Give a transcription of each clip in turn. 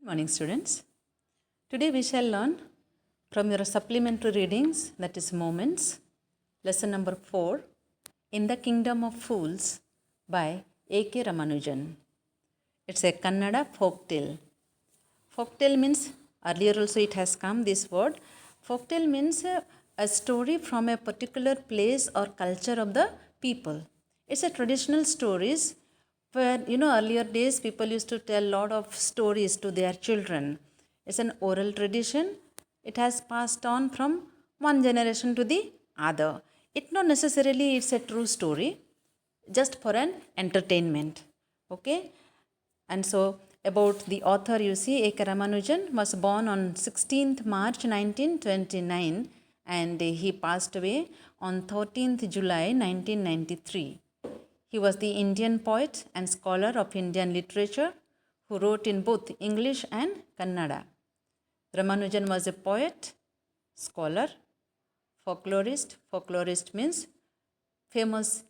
Good morning, students. Today we shall learn from your supplementary readings, that is Moments, lesson number 4, In the Kingdom of Fools by A.K. Ramanujan. It's a Kannada folk tale. Folk tale means, earlier also it has come this word. Folk tale means a story from a particular place or culture of the people. It's a traditional stories where, earlier days people used to tell a lot of stories to their children. It's an oral tradition. It has passed on from one generation to the other. It not necessarily it's a true story, just for an entertainment. Okay? And so about the author, you see, A.K. Ramanujan was born on 16th March 1929 and he passed away on 13th July 1993. He was the Indian poet and scholar of Indian literature who wrote in both English and Kannada. Ramanujan was a poet, scholar, folklorist. Folklorist means famous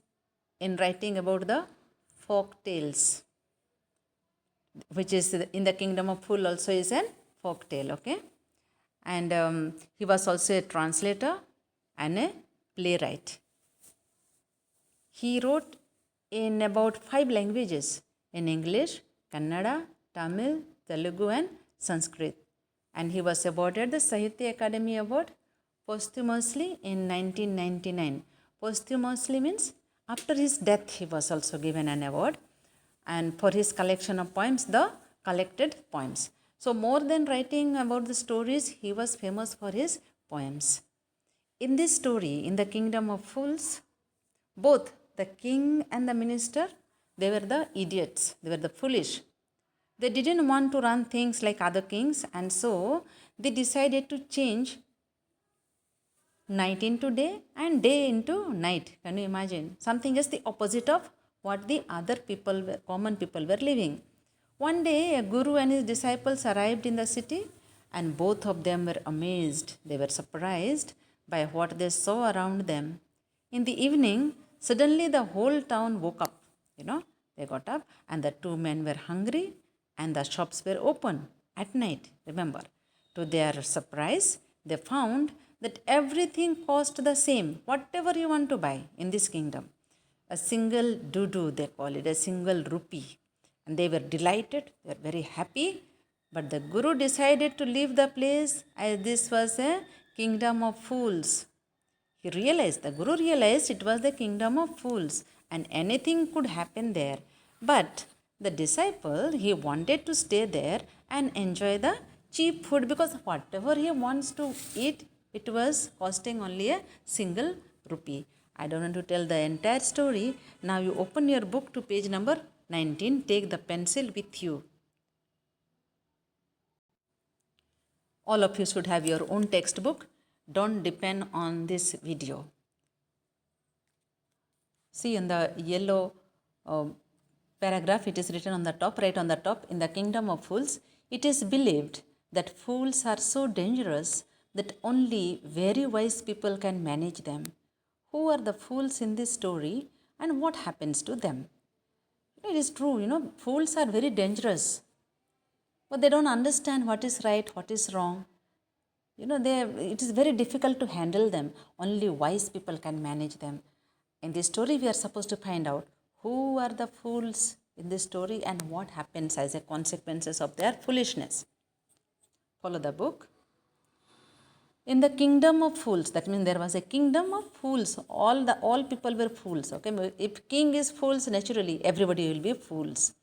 in writing about the folk tales, which is in the Kingdom of Fool also is an folk tale, okay? And he was also a translator and a playwright. He wrote in about 5 languages, in English, Kannada, Tamil, Telugu and Sanskrit. And he was awarded the Sahitya Academy Award posthumously in 1999. Posthumously means after his death he was also given an award, and for his collection of poems, the collected poems. So more than writing about the stories, he was famous for his poems. In this story, in the Kingdom of Fools, both the king and the minister, they were the idiots, they were the foolish. They didn't want to run things like other kings, and so they decided to change night into day and day into night. Can you imagine? Something is the opposite of what the other people, common people were living. One day, a guru and his disciples arrived in the city, and both of them were amazed. They were surprised by what they saw around them. In the evening, suddenly the whole town woke up. They got up, and the two men were hungry, and the shops were open at night. Remember, to their surprise, they found that everything cost the same, whatever you want to buy in this kingdom. A single dudu, they call it, a single rupee. And they were delighted, they were very happy. But the Guru decided to leave the place as this was a kingdom of fools. The Guru realized it was the kingdom of fools and anything could happen there. But the disciple, he wanted to stay there and enjoy the cheap food because whatever he wants to eat, it was costing only a single rupee. I don't want to tell the entire story. Now you open your book to page number 19. Take the pencil with you. All of you should have your own textbook. Don't depend on this video. See in the yellow paragraph, it is written on the top, right on the top, in the Kingdom of Fools, it is believed that fools are so dangerous that only very wise people can manage them. Who are the fools in this story and what happens to them? It is true, fools are very dangerous. But they don't understand what is right, what is wrong. It is very difficult to handle them. Only wise people can manage them. In this story, we are supposed to find out who are the fools in this story and what happens as a consequences of their foolishness. Follow the book. In the kingdom of fools, that means there was a kingdom of fools. All people were fools. Okay, if king is fools, naturally everybody will be fools.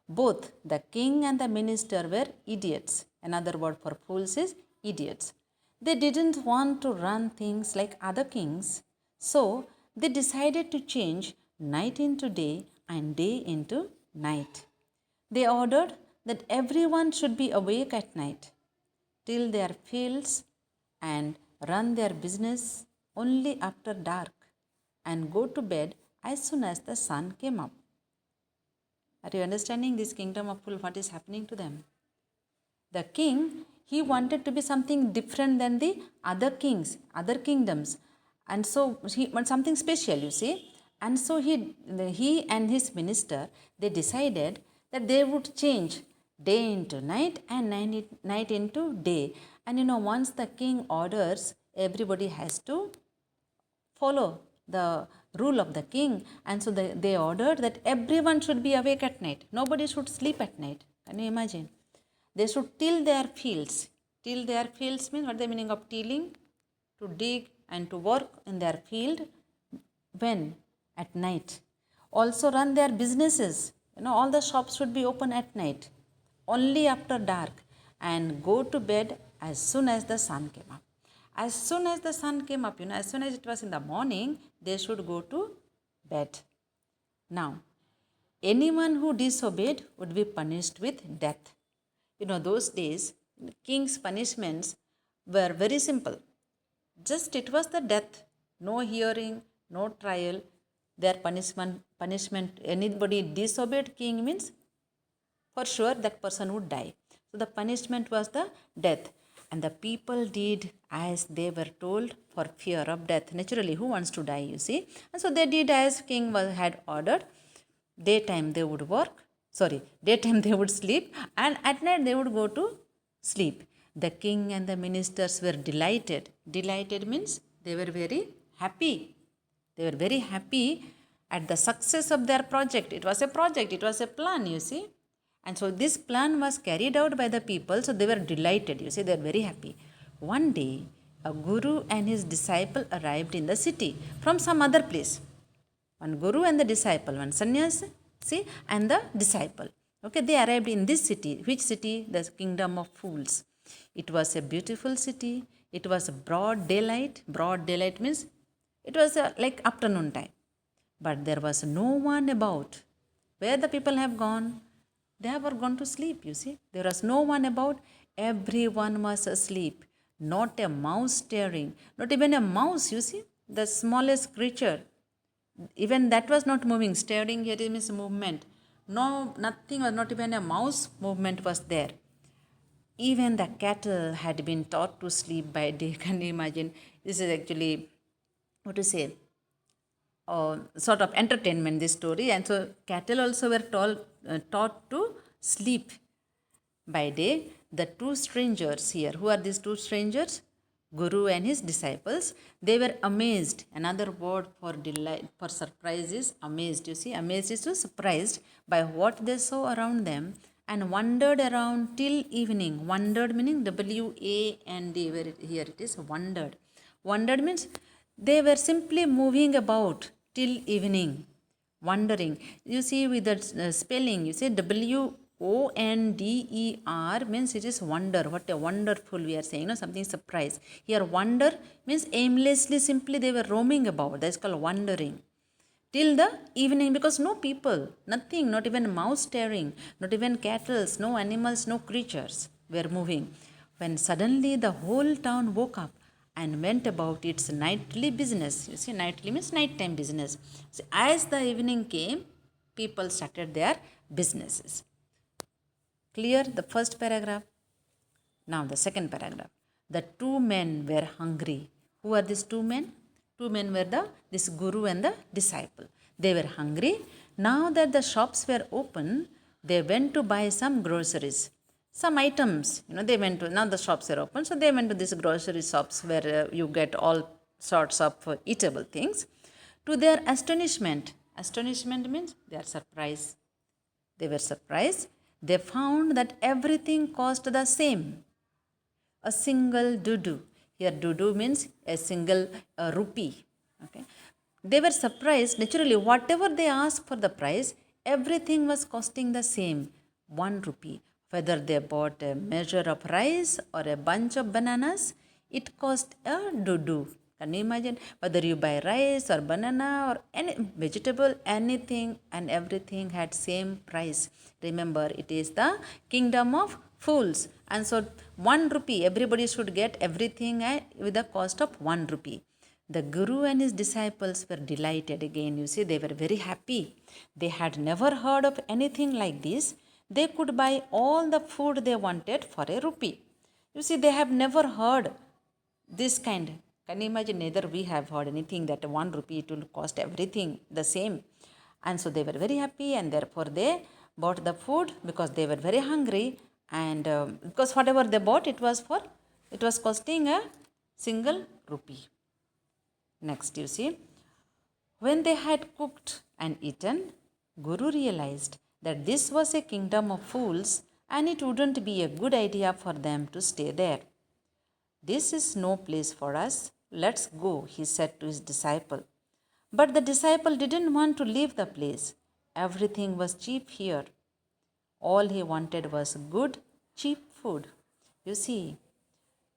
Both the king and the minister were idiots. Another word for fools is idiots. They didn't want to run things like other kings, so they decided to change night into day and day into night. They ordered that everyone should be awake at night, till their fields and run their business only after dark and go to bed as soon as the sun came up. Are you understanding this kingdom of fools, what is happening to them? The king, he wanted to be something different than the other kings, other kingdoms. And so he wanted something special, you see. And so he and his minister, they decided that they would change day into night and night into day. And once the king orders, everybody has to follow the rule of the king. And so they ordered that everyone should be awake at night. Nobody should sleep at night. Can you imagine? They should till their fields. Till their fields means, what is the meaning of tilling? To dig and to work in their field. When? At night. Also run their businesses. All the shops should be open at night. Only after dark. And go to bed as soon as the sun came up. As soon as the sun came up, as soon as it was in the morning, they should go to bed. Now, anyone who disobeyed would be punished with death. Those days, king's punishments were very simple. Just it was the death. No hearing, no trial. Their punishment, anybody disobeyed king means for sure that person would die. So the punishment was the death. And the people did as they were told for fear of death. Naturally, who wants to die, you see? And so they did as king had ordered. Daytime they would daytime they would sleep, and at night they would go to sleep. The king and the ministers were delighted. Delighted means they were very happy. They were very happy at the success of their project. It was a project, it was a plan, you see. And so this plan was carried out by the people, so they were delighted, you see, they were very happy. One day, a guru and his disciple arrived in the city from some other place. One guru and the disciple, one sannyasi, and the disciple. Okay, they arrived in this city. Which city? The kingdom of fools. It was a beautiful city. It was broad daylight. Broad daylight means it was like afternoon time. But there was no one about. Where the people have gone? They have gone to sleep, you see. There was no one about. Everyone was asleep. Not a mouse stirring. Not even a mouse, you see. The smallest creature. Even that was not moving. Stirring here means movement. No, nothing was, not even a mouse movement was there. Even the cattle had been taught to sleep by day. Can you imagine? This is actually, what to say, sort of entertainment, this story. And so cattle also were taught to sleep by day. The two strangers here, who are these two strangers? Guru and his disciples. They were amazed. Another word for delight, for surprise is amazed. You see, amazed is to surprised by what they saw around them, and wandered around till evening. Wandered meaning W-A-N-D, where here it is wandered. Wandered means they were simply moving about till evening, wandering. You see, with the spelling, you say W-O-N-D-E-R means it is wonder. What a wonderful, we are saying, something surprise. Here, wonder means aimlessly, simply they were roaming about. That's called wandering. Till the evening, because no people, nothing, not even mouse staring, not even cattle, no animals, no creatures were moving. When suddenly the whole town woke up and went about its nightly business. You see, nightly means nighttime business. So as the evening came, people started their businesses. Clear the first paragraph? Now the second paragraph. The two men were hungry. Who are these two men? Two men were this guru and the disciple. They were hungry. Now that the shops were open, they went to buy some groceries. Some items, they went to, now the shops are open, so they went to these grocery shops where you get all sorts of eatable things. To their astonishment means they are surprised. They were surprised. They found that everything cost the same. A single dudu. Here dudu means a single rupee. Okay. They were surprised. Naturally, whatever they asked for the price, everything was costing the same. 1 rupee. Whether they bought a measure of rice or a bunch of bananas, it cost a dudu. Can you imagine? Whether you buy rice or banana or any vegetable, anything and everything had same price. Remember, it is the kingdom of fools. And so 1 rupee, everybody should get everything with the cost of 1 rupee. The guru and his disciples were delighted again. You see, they were very happy. They had never heard of anything like this. They could buy all the food they wanted for a rupee. You see, they have never heard this kind. Can you imagine? Neither we have heard anything that 1 rupee it will cost everything the same. And so they were very happy, and therefore they bought the food because they were very hungry, and because whatever they bought, it was costing a single rupee. Next, you see, when they had cooked and eaten, Guru realized that this was a kingdom of fools and it wouldn't be a good idea for them to stay there. This is no place for us. Let's go, he said to his disciple. But the disciple didn't want to leave the place. Everything was cheap here. All he wanted was good, cheap food. You see,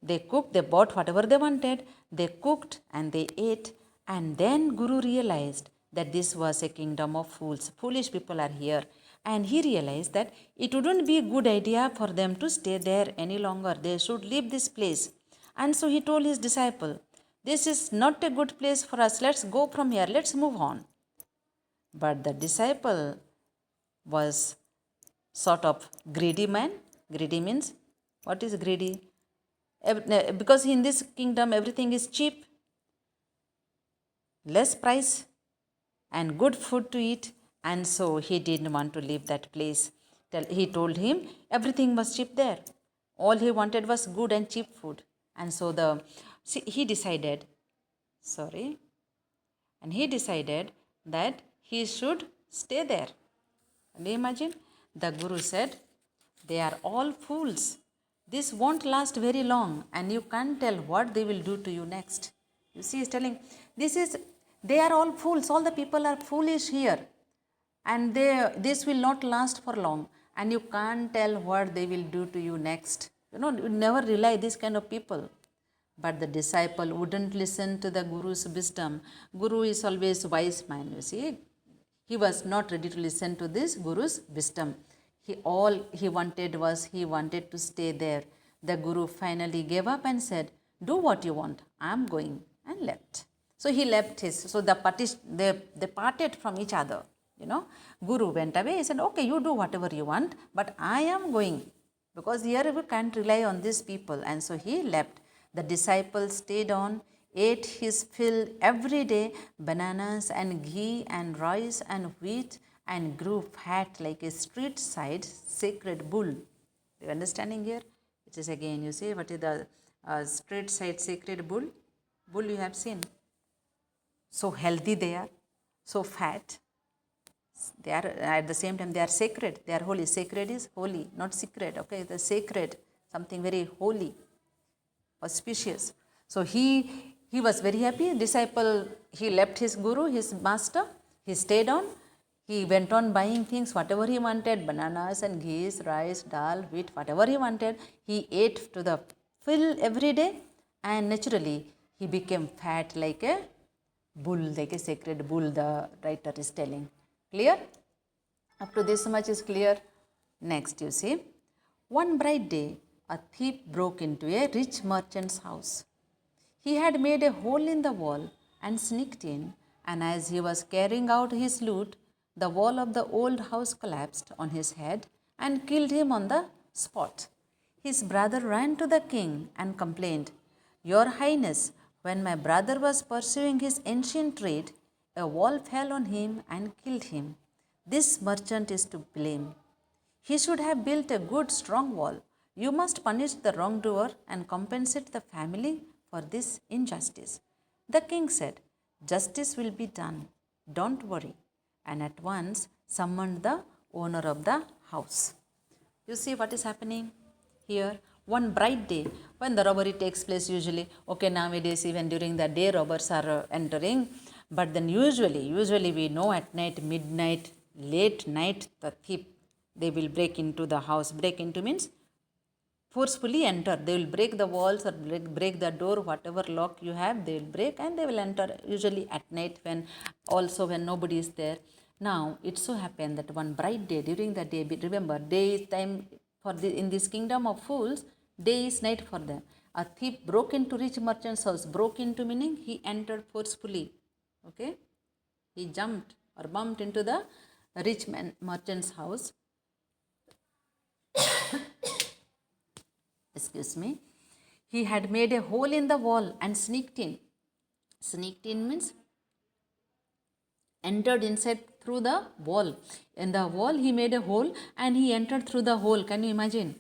they cooked, they bought whatever they wanted, they cooked and they ate, and then Guru realized that this was a kingdom of fools. Foolish people are here. And he realized that it wouldn't be a good idea for them to stay there any longer. They should leave this place. And so he told his disciple, this is not a good place for us. Let's go from here. Let's move on. But the disciple was sort of greedy man. Greedy means, what is greedy? Because in this kingdom everything is cheap, less price and good food to eat, and so he didn't want to leave that place. He told him everything was cheap there. All he wanted was good and cheap food. And so he decided that he should stay there. Can you imagine? The Guru said, they are all fools. This won't last very long and you can't tell what they will do to you next. You see, he's telling, they are all fools. All the people are foolish here. And this will not last for long. And you can't tell what they will do to you next. You never rely this kind of people. But the disciple wouldn't listen to the Guru's wisdom. Guru is always wise man, you see. He was not ready to listen to this Guru's wisdom. All he wanted to stay there. The Guru finally gave up and said, do what you want, I am going, and left. So he left they parted from each other. Guru went away. He said, okay, you do whatever you want, but I am going, because here we can't rely on these people. And so he left. The disciple stayed on, ate his fill every day, bananas and ghee and rice and wheat, and grew fat like a street side sacred bull. You understanding here? It is again, you see, what is the street side sacred bull? Bull you have seen. So healthy they are, so fat. They are at the same time they are sacred. They are holy. Sacred is holy, not secret. Okay, the sacred, something very holy, auspicious. So he was very happy. Disciple, he left his Guru, his master. He stayed on. He went on buying things, whatever he wanted, bananas and ghee, rice, dal, wheat, whatever he wanted. He ate to the fill every day, and naturally he became fat like a bull, like a sacred bull, the writer is telling. Clear? Up to this much is clear. Next, you see, one bright day, a thief broke into a rich merchant's house. He had made a hole in the wall and sneaked in, and as he was carrying out his loot, the wall of the old house collapsed on his head and killed him on the spot. His brother ran to the king and complained, Your Highness, when my brother was pursuing his ancient trade, a wall fell on him and killed him. This merchant is to blame. He should have built a good, strong wall. You must punish the wrongdoer and compensate the family for this injustice. The king said, Justice will be done. Don't worry. And at once summoned the owner of the house. You see what is happening here? One bright day, when the robbery takes place usually, okay, nowadays even during the day robbers are entering, but then usually we know at night, midnight, late night, the thief, they will break into the house. Break into means forcefully enter. They will break the walls or break the door, whatever lock you have, they will break and they will enter, usually at night, when nobody is there. Now, it so happened that one bright day, during the day, remember, day is time in this kingdom of fools, day is night for them. A thief broke into rich merchant's house. Broke into meaning he entered forcefully. Okay? He jumped or bumped into the rich merchant's house. Excuse me. He had made a hole in the wall and sneaked in. Sneaked in means entered inside through the wall. In the wall, he made a hole and he entered through the hole. Can you imagine?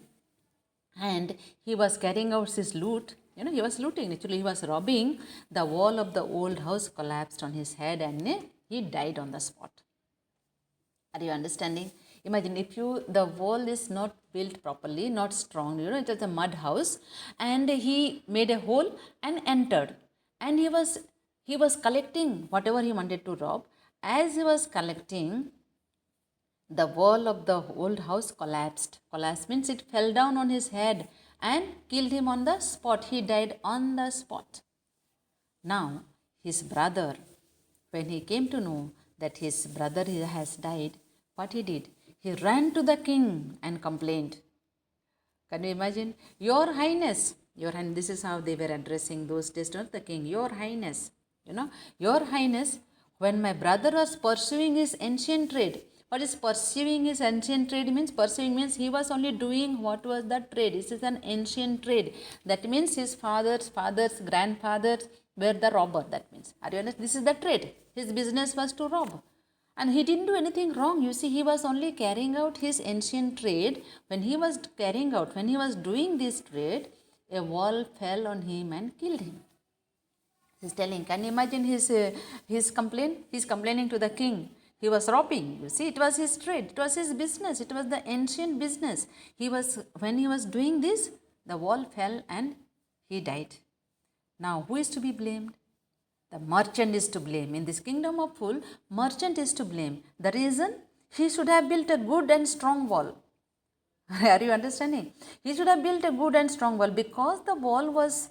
And he was carrying out his loot. He was looting. Actually, he was robbing. The wall of the old house collapsed on his head and he died on the spot. Are you understanding? Imagine if the wall is not built properly, not strong, it was a mud house, and he made a hole and entered. And he was collecting whatever he wanted to rob. As he was collecting, the wall of the old house collapsed. Collapsed means it fell down on his head and killed him on the spot. He died on the spot. Now, his brother, when he came to know that his brother has died, what he did? He ran to the king and complained. Can you imagine? Your Highness, this is how they were addressing those days, not the king. Your Highness, Your Highness, when my brother was pursuing his ancient trade, what is pursuing his ancient trade means? Pursuing means he was only doing what was the trade. This is an ancient trade. That means his fathers, grandfathers were the robber. That means, are you honest? This is the trade. His business was to rob. And he didn't do anything wrong. You see, he was only carrying out his ancient trade. When he was doing this trade, a wall fell on him and killed him. He's telling, can you imagine his complaint? He's complaining to the king. He was robbing. You see, it was his trade. It was his business. It was the ancient business. When he was doing this, the wall fell and he died. Now, who is to be blamed? The merchant is to blame. In this kingdom of fool, merchant is to blame. The reason? He should have built a good and strong wall. Are you understanding? He should have built a good and strong wall. Because the wall was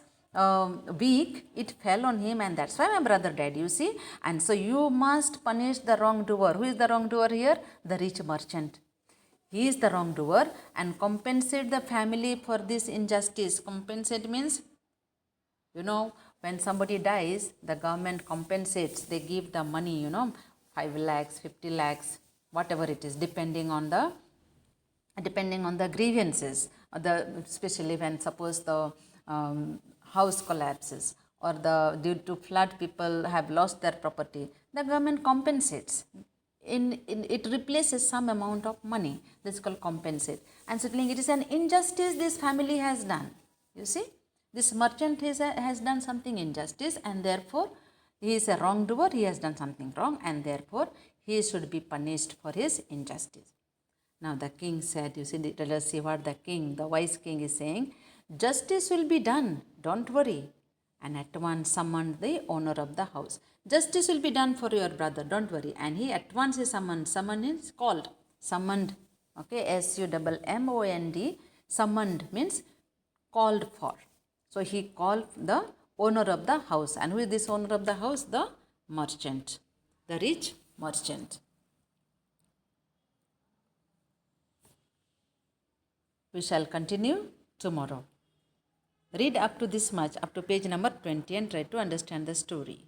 weak, it fell on him, and that's why my brother died, you see. And so you must punish the wrongdoer. Who is the wrongdoer here? The rich merchant. He is the wrongdoer, and compensate the family for this injustice. Compensate means, when somebody dies, the government compensates. They give the money, 5 lakhs, 50 lakhs, whatever it is, depending on the grievances, especially when suppose the house collapses or due to flood people have lost their property, the government compensates. It replaces some amount of money. This is called compensate. And certainly it is an injustice this family has done. You see, this merchant has done something injustice, and therefore he is a wrongdoer. He has done something wrong, and therefore he should be punished for his injustice. Now the king said, you see, let us see what the wise king is saying. Justice will be done, don't worry. And at once summoned the owner of the house. Justice will be done for your brother, don't worry. And he at once is summoned. Summoned is called. Summoned. Okay, SUMMOND. Summoned means called for. So he called the owner of the house. And who is this owner of the house? The merchant. The rich merchant. We shall continue tomorrow. Read up to this much, up to page number 20, and try to understand the story.